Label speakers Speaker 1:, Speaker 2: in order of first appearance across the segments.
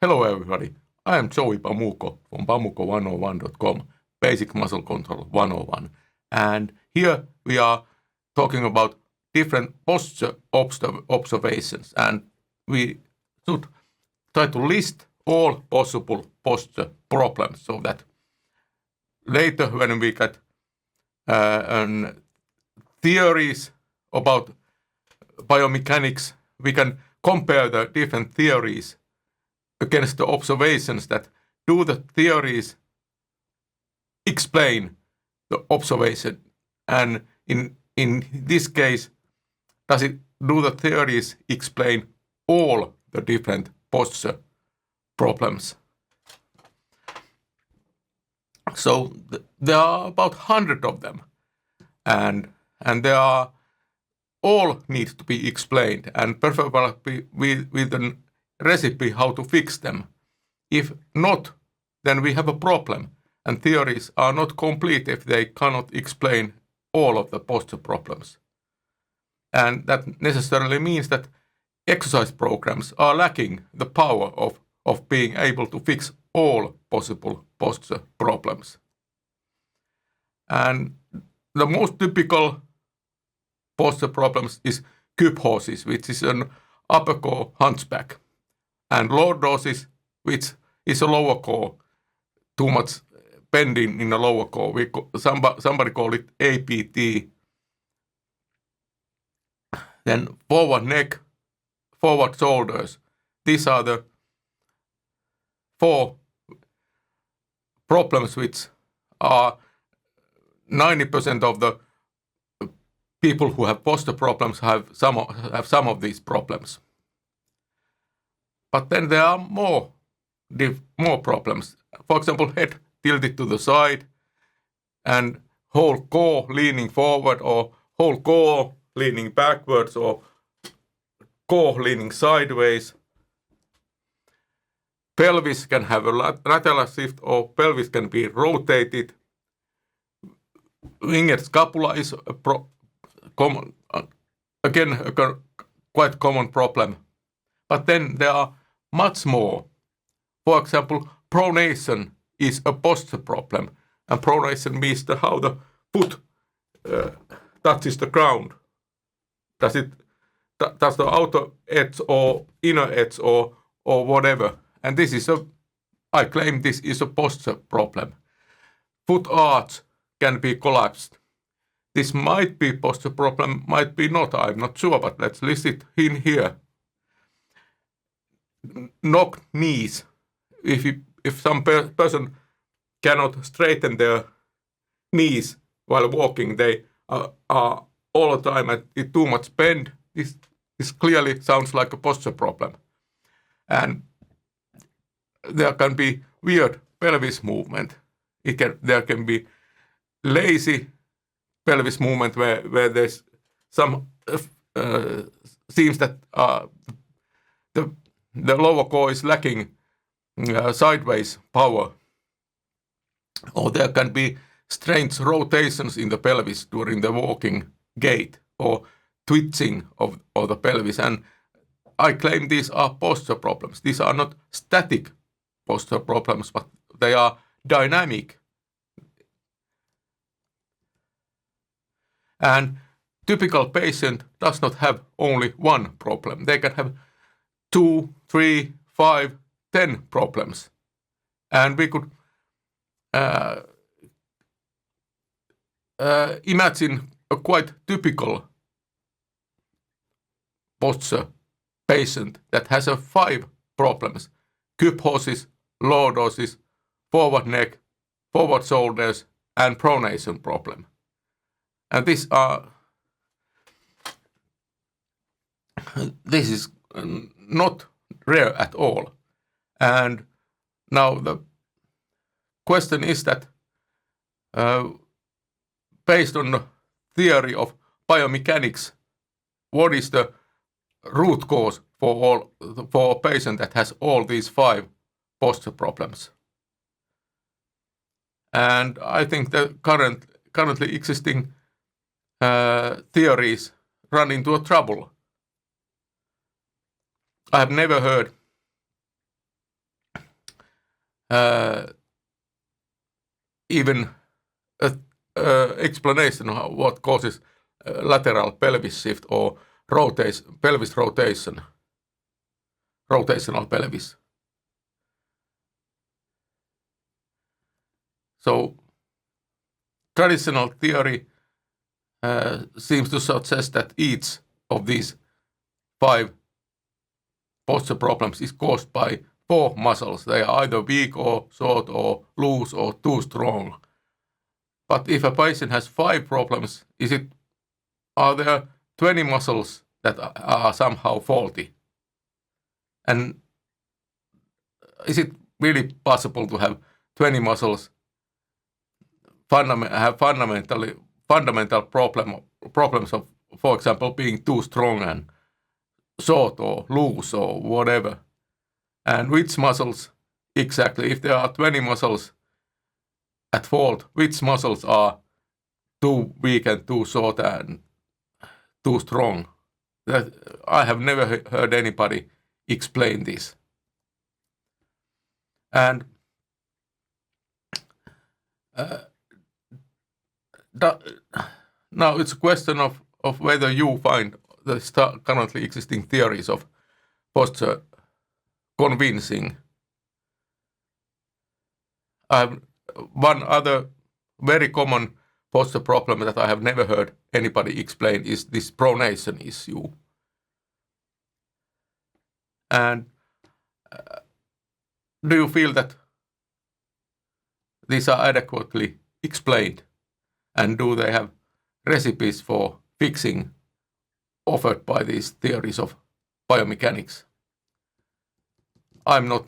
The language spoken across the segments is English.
Speaker 1: Hello everybody, I am Joey Pamuko from Pamuko101.com, Basic Muscle Control 101. And here we are talking about different posture observations, and we should try to list all possible posture problems so that later when we get theories about biomechanics, we can compare the different theories against the observations. That do the theories explain the observation, and in this case, do the theories explain all the different posture problems? So there are about 100 of them, and they are all need to be explained, and preferably with a recipe how to fix them. If not, then we have a problem, and theories are not complete if they cannot explain all of the posture problems. And that necessarily means that exercise programs are lacking the power of being able to fix all possible posture problems. And the most typical posture problems is kyphosis, which is an upper core hunchback, and lordosis, which is a lower core, too much bending in the lower core. Somebody call it APT. Then forward neck, forward shoulders. These are the four problems which are 90% of the people who have posture problems have some of these problems. But then there are more problems. For example, head tilted to the side and whole core leaning forward, or whole core leaning backwards, or core leaning sideways. Pelvis can have a lateral shift, or pelvis can be rotated. Winged scapula is a quite common problem. But then there are much more. For example, pronation is a posture problem, and pronation means how the foot touches the ground. Does the outer edge or inner edge or whatever? And I claim this is a posture problem. Foot arch can be collapsed. This might be posture problem, might be not, I'm not sure, but let's list it in here. Knock knees. If some person cannot straighten their knees while walking, they are all the time at too much bend. This clearly sounds like a posture problem. And there can be weird pelvis movement. There can be lazy pelvis movement where there's some seems that the lower core is lacking sideways power. Or there can be strange rotations in the pelvis during the walking gait, or twitching of the pelvis. And I claim these are posture problems. These are not static posture problems, but they are dynamic. And typical patient does not have only one problem. They can have 2, 3, 5, 10 problems. And we could imagine a quite typical posture patient that has 5 problems: kyphosis, lordosis, forward neck, forward shoulders, and pronation problem. And this is not rare at all. And now the question is that based on the theory of biomechanics, what is the root cause for a patient that has all these 5 posture problems? And I think the currently existing theories run into a trouble. I have never heard even an explanation of what causes lateral pelvis shift or pelvis rotation, rotational pelvis. So traditional theory seems to suggest that each of these 5 posture problems is caused by 4 muscles. They are either weak or short or loose or too strong. But if a patient has 5 problems, are there 20 muscles that are somehow faulty? And is it really possible to have 20 muscles have fundamental problems of, for example, being too strong and short or loose or whatever? And which muscles exactly? If there are 20 muscles at fault, which muscles are too weak and too short and too strong? I have never heard anybody explain this. And now it's a question of whether you find the currently existing theories of posture convincing. One other very common posture problem that I have never heard anybody explain is this pronation issue. And do you feel that these are adequately explained? And do they have recipes for fixing offered by these theories of biomechanics? I'm not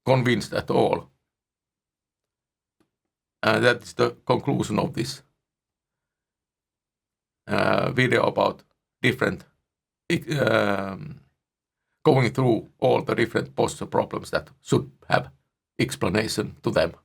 Speaker 1: convinced at all. And that is the conclusion of this video about going through all the different posture problems that should have explanation to them.